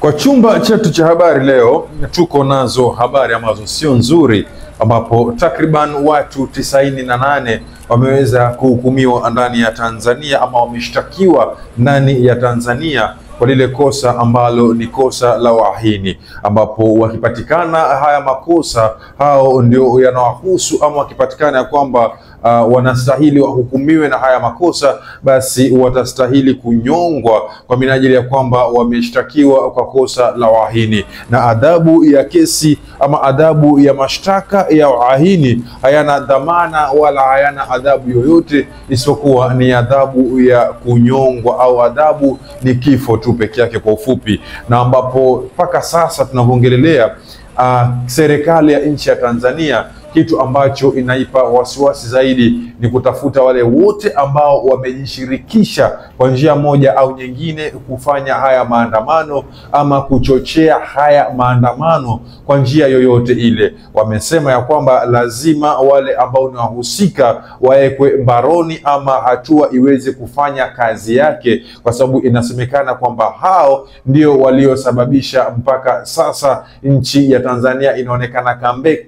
Kwa chumba chetu cha habari leo tuko nazo habari ambazo sio nzuri, ambapo takriban watu 98 wameweza kuhukumiwa ndani ya Tanzania ama wameshtakiwa ndani ya Tanzania kwa lile kosa ambalo ni kosa la uhaini, ambapo wakipatikana haya makosa hao ndio yanawahusu, ama wakipatikana ya kwamba wanastahili wahukumiwe na haya makosa, basi watastahili kunyongwa kwa minajili ya kwamba wameshtakiwa kwa kosa la uhaini. Na adhabu ya kesi ama adhabu ya mashtaka ya uhaini hayana dhamana wala hayana adhabu yoyote, isipokuwa ni adhabu ya kunyongwa, au adhabu ni kifo tu peke yake kwa ufupi. Na ambapo mpaka sasa tunavyoongelea serikali ya nchi ya Tanzania, kitu ambacho inaipa wasiwasi zaidi ni kutafuta wale wote ambao wamejishirikisha kwa njia moja au nyingine kufanya haya maandamano ama kuchochea haya maandamano kwa njia yoyote ile. Wamesema ya kwamba lazima wale ambao ni wahusika waekwe mbaroni ama hatua iweze kufanya kazi yake, kwa sababu inasemekana kwamba hao ndio waliosababisha mpaka sasa nchi ya Tanzania inaonekana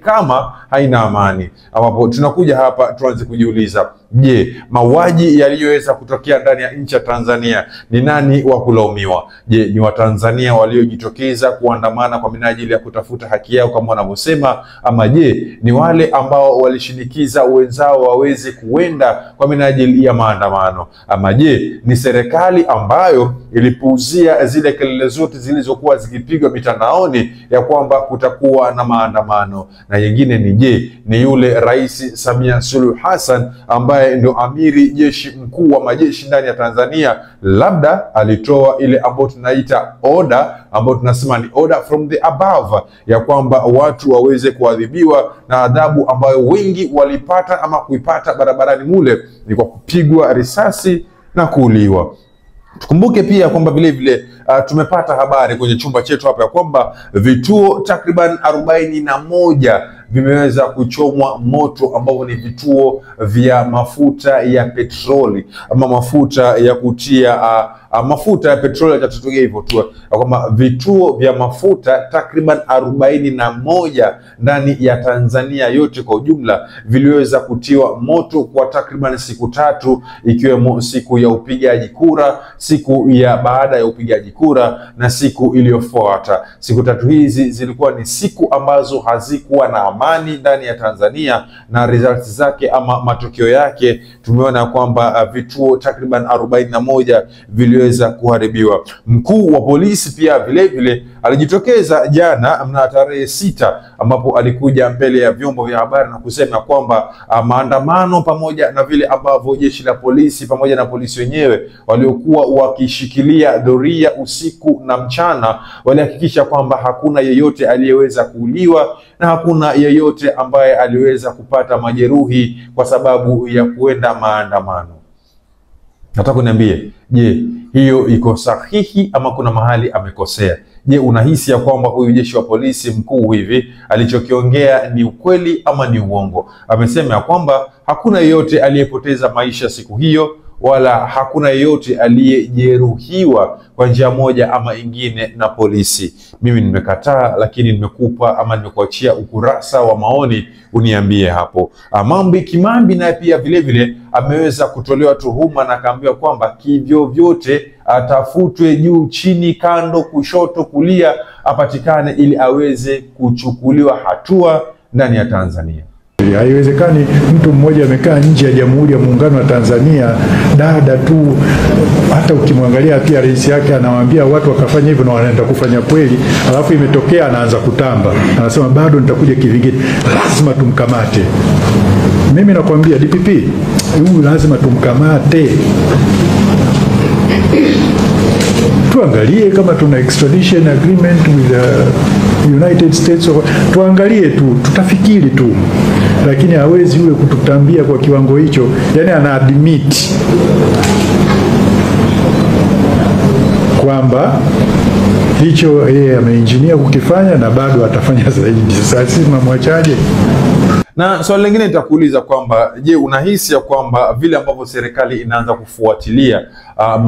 kama haina amani. Ambapo tunakuja hapa tuanze kujiuliza, je, mauaji yaliyoweza kutokea ndani ya nchi ya Tanzania ni nani wa kulaumiwa? Je, ni Watanzania waliojitokeza kuandamana kwa minajili ya kutafuta haki yao kama wanavyosema, ama je ni wale ambao walishinikiza wenzao waweze kuenda kwa minajili ya maandamano, ama je ni serikali ambayo ilipuuzia zile kelele zote zilizokuwa zikipigwa mitandaoni ya kwamba kutakuwa na maandamano? Na nyingine ni je, ni yule Rais Samia Suluhu Hassan ambaye ndio amiri jeshi mkuu wa majeshi ndani ya Tanzania, labda alitoa ile ambayo tunaita order, ambayo tunasema ni order from the above, ya kwamba watu waweze kuadhibiwa, na adhabu ambayo wengi walipata ama kuipata barabarani mule ni kwa kupigwa risasi na kuuliwa. Tukumbuke pia kwamba vile vile tumepata habari kwenye chumba chetu hapa ya kwamba vituo takriban 41 vimeweza kuchomwa moto, ambavyo ni vituo vya mafuta ya petroli ama mafuta ya kutia mafuta ya petroli. Tatutogea hivyo tu kwamba vituo vya mafuta takriban 41 ndani ya Tanzania yote kwa ujumla viliweza kutiwa moto kwa takriban siku 3, ikiwemo siku ya upigaji kura, siku ya baada ya upigaji kura na siku iliyofuata. Siku 3 hizi zilikuwa ni siku ambazo hazikuwa na amani ndani ya Tanzania, na results zake ama matokeo yake tumeona kwamba vituo takriban 41 viliweza kuharibiwa. Mkuu wa polisi pia vile vile alijitokeza jana mna tarehe 6, ambapo alikuja mbele ya vyombo vya habari na kusema kwamba maandamano pamoja na vile ambavyo jeshi la polisi pamoja na polisi wenyewe waliokuwa wakishikilia doria usiku na mchana, walihakikisha kwamba hakuna yeyote aliyeweza kuuliwa na hakuna yeyote ambaye aliweza kupata majeruhi kwa sababu ya kuenda maandamano. Nataka kuniambie, je, hiyo iko sahihi ama kuna mahali amekosea? Je, unahisi ya kwamba huyu jeshi wa polisi mkuu hivi alichokiongea ni ukweli ama ni uongo? Amesema ya kwamba hakuna yeyote aliyepoteza maisha siku hiyo, wala hakuna yeyote aliyejeruhiwa kwa njia moja ama ingine na polisi. Mimi nimekataa, lakini nimekupa ama nimekuachia ukurasa wa maoni uniambie hapo. Mambi Kimambi naye pia vile vile ameweza kutolewa tuhuma na akaambiwa kwamba kivyo vyote atafutwe juu chini, kando, kushoto, kulia, apatikane ili aweze kuchukuliwa hatua ndani ya Tanzania. Haiwezekani mtu mmoja amekaa nje ya Jamhuri ya Muungano wa Tanzania, dada tu, hata ukimwangalia pia rais yake anawaambia watu wakafanya hivyo na wanaenda kufanya kweli, alafu imetokea anaanza kutamba, anasema bado nitakuja kivingine, lazima tumkamate. Mimi nakwambia DPP huyu lazima tumkamate. Tuangalie kama tuna extradition agreement with the United States tuangalie tu, tutafikiri tu, lakini hawezi yule kututambia kwa kiwango hicho. Yani ana admit kwamba Hicho yeye ameinjinia kukifanya na bado atafanya zaidi. Sasa sisi tunamwachaje? Na swali lingine nitakuuliza kwamba je, unahisi ya kwamba vile ambavyo serikali inaanza kufuatilia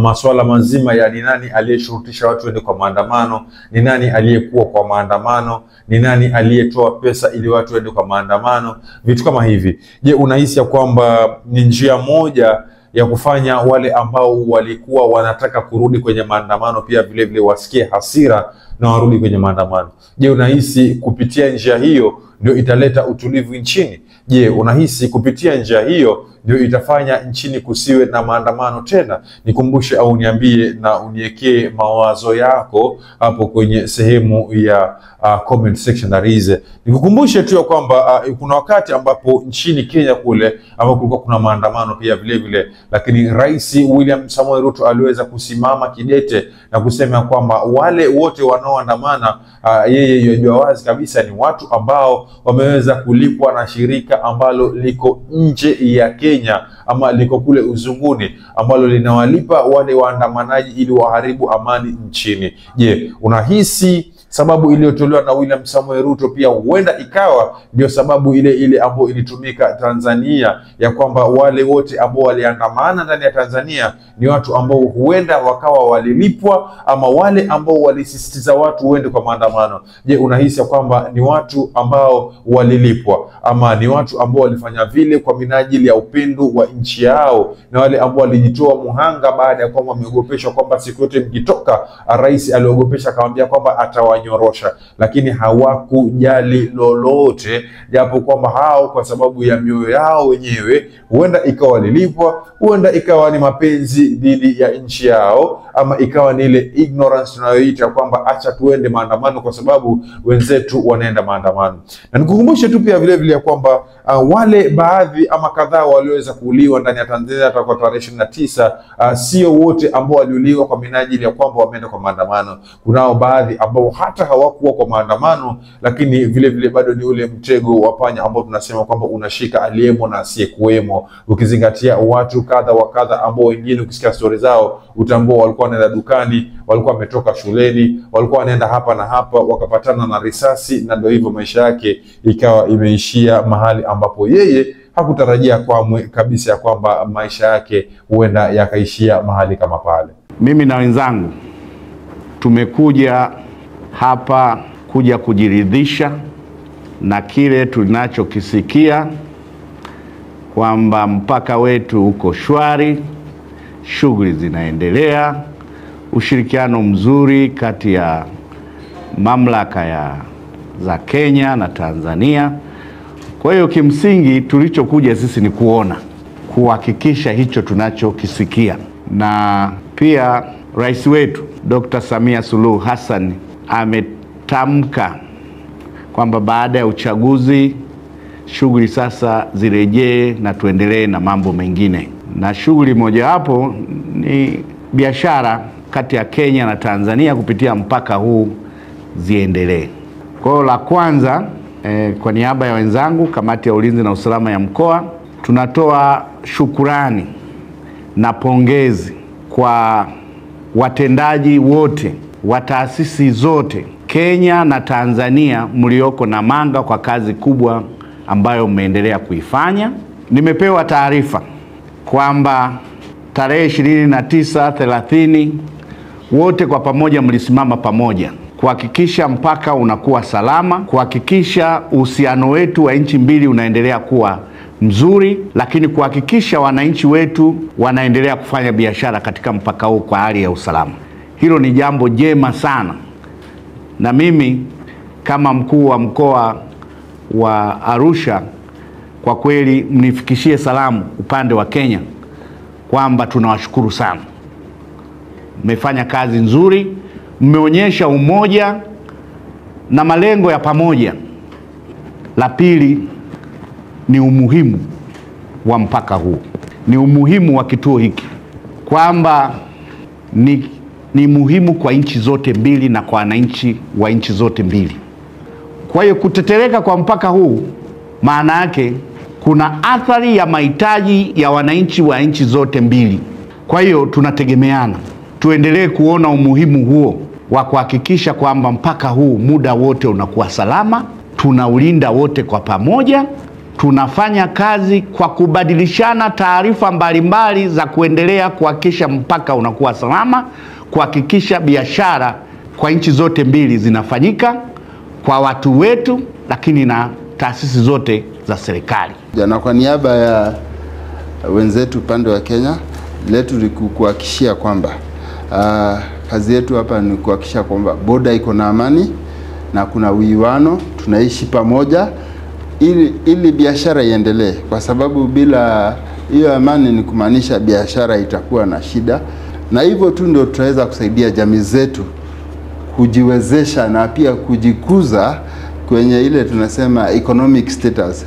masuala mazima ya ni nani aliyeshurutisha watu waende kwa maandamano, ni nani aliyekuwa kwa maandamano, ni nani aliyetoa pesa ili watu waende kwa maandamano, vitu kama hivi, je, unahisi ya kwamba ni njia moja ya kufanya wale ambao walikuwa wanataka kurudi kwenye maandamano pia vile vile wasikie hasira na warudi kwenye maandamano? Je, unahisi kupitia njia hiyo ndio italeta utulivu nchini? Je, unahisi kupitia njia hiyo ndio itafanya nchini kusiwe na maandamano tena? Nikumbushe au niambie na uniwekee mawazo yako hapo kwenye sehemu ya comment section na rize. Nikukumbushe tu kwamba kuna wakati ambapo nchini Kenya kule ambapo kulikuwa kuna maandamano pia vile vile, lakini Rais William Samoei Ruto aliweza kusimama kidete na kusema kwamba wale wote wanaoandamana yeye yajua wazi kabisa ni watu ambao wameweza kulipwa na shirika ambalo liko nje ya Kenya ama liko kule uzunguni, ambalo linawalipa wale waandamanaji ili waharibu amani nchini. Je, unahisi sababu iliyotolewa na William Samoei Ruto pia huenda ikawa ndio sababu ile ambayo ilitumika Tanzania, ya kwamba wale wote ambao waliandamana ndani ya Tanzania ni watu ambao huenda wakawa walilipwa, ama wale ambao walisisitiza watu waende kwa maandamano? Je, unahisi kwamba ni watu ambao walilipwa ama ni watu ambao walifanya vile kwa minajili ya upendo wa nchi yao, na wale ambao walijitoa muhanga baada ya kwamba wameogopeshwa kwamba siku yote mkitoka, rais aliogopesha akamwambia kwamba atawanyorosha, lakini hawakujali lolote, japo kwamba hao kwa sababu ya mioyo yao wenyewe huenda ikawa walilipwa, huenda ikawa ni mapenzi dhidi ya nchi yao, ama ikawa ni ile ignorance tunayoita kwamba acha tuende maandamano kwa sababu wenzetu wanaenda maandamano. Na nikukumbushe tu pia vile vile kwamba wale baadhi ama kadhaa walioweza kuuliwa ndani ya Tanzania hata kwa tarehe 29, sio wote ambao waliuliwa kwa minajili ya kwamba wameenda kwa maandamano. Kunao baadhi ambao hata hawakuwa kwa maandamano, lakini vile vile bado ni ule mtego wa panya ambao tunasema kwamba unashika aliyemo na asiyekuwemo, ukizingatia watu kadha wa kadha ambao wengine ukisikia story zao utambua walikuwa wanaenda dukani, walikuwa wametoka shuleni, walikuwa wanaenda hapa na hapa, wakapatana na risasi, na ndio hivyo maisha yake ikawa imeishia mahali ambapo yeye hakutarajia kwamwe kabisa ya kwamba maisha yake huenda yakaishia mahali kama pale. Mimi na wenzangu tumekuja hapa kuja kujiridhisha na kile tunachokisikia kwamba mpaka wetu uko shwari, shughuli zinaendelea, ushirikiano mzuri kati ya mamlaka za Kenya na Tanzania. Kwa hiyo kimsingi tulichokuja sisi ni kuhakikisha hicho tunachokisikia. Na pia rais wetu Dr. Samia Suluhu Hassan ametamka kwamba baada ya uchaguzi shughuli sasa zirejee na tuendelee na mambo mengine. Na shughuli moja hapo ni biashara kati ya Kenya na Tanzania kupitia mpaka huu ziendelee. Kwa hiyo la kwanza, kwa niaba ya wenzangu kamati ya ulinzi na usalama ya mkoa, tunatoa shukurani na pongezi kwa watendaji wote wa taasisi zote Kenya na Tanzania mlioko Namanga kwa kazi kubwa ambayo mmeendelea kuifanya. Nimepewa taarifa kwamba tarehe 29, 30 wote kwa pamoja mlisimama pamoja kuhakikisha mpaka unakuwa salama, kuhakikisha uhusiano wetu wa nchi mbili unaendelea kuwa mzuri, lakini kuhakikisha wananchi wetu wanaendelea kufanya biashara katika mpaka huu kwa hali ya usalama. Hilo ni jambo jema sana, na mimi kama mkuu wa mkoa wa Arusha kwa kweli mnifikishie salamu upande wa Kenya kwamba tunawashukuru sana. Mmefanya kazi nzuri, mmeonyesha umoja na malengo ya pamoja. La pili ni umuhimu wa mpaka huu, ni umuhimu wa kituo hiki, kwamba ni muhimu kwa nchi zote mbili na kwa wananchi wa nchi zote mbili. Kwa hiyo kutetereka kwa mpaka huu maana yake kuna athari ya mahitaji ya wananchi wa nchi zote mbili. Kwa hiyo tunategemeana, tuendelee kuona umuhimu huo wa kuhakikisha kwamba mpaka huu muda wote unakuwa salama, tunaulinda wote kwa pamoja, tunafanya kazi kwa kubadilishana taarifa mbalimbali za kuendelea kuhakikisha mpaka unakuwa salama, kuhakikisha biashara kwa nchi zote mbili zinafanyika kwa watu wetu, lakini na taasisi zote za serikali. Na kwa niaba ya wenzetu upande wa Kenya, letu ni kuhakikishia kwamba kazi yetu hapa ni kuhakikisha kwamba boda iko na amani na kuna uwiano, tunaishi pamoja ili biashara iendelee, kwa sababu bila hiyo amani ni kumaanisha biashara itakuwa na shida, na hivyo tu ndio tutaweza kusaidia jamii zetu kujiwezesha na pia kujikuza kwenye ile tunasema economic status.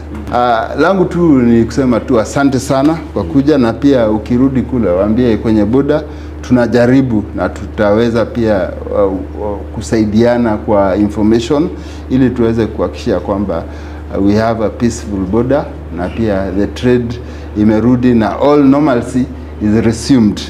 Langu tu ni kusema tu asante sana kwa kuja, na pia ukirudi kule waambie kwenye boda tunajaribu na tutaweza pia kusaidiana kwa information ili tuweze kuhakikisha kwamba we have a peaceful border, na pia the trade imerudi na all normalcy is resumed.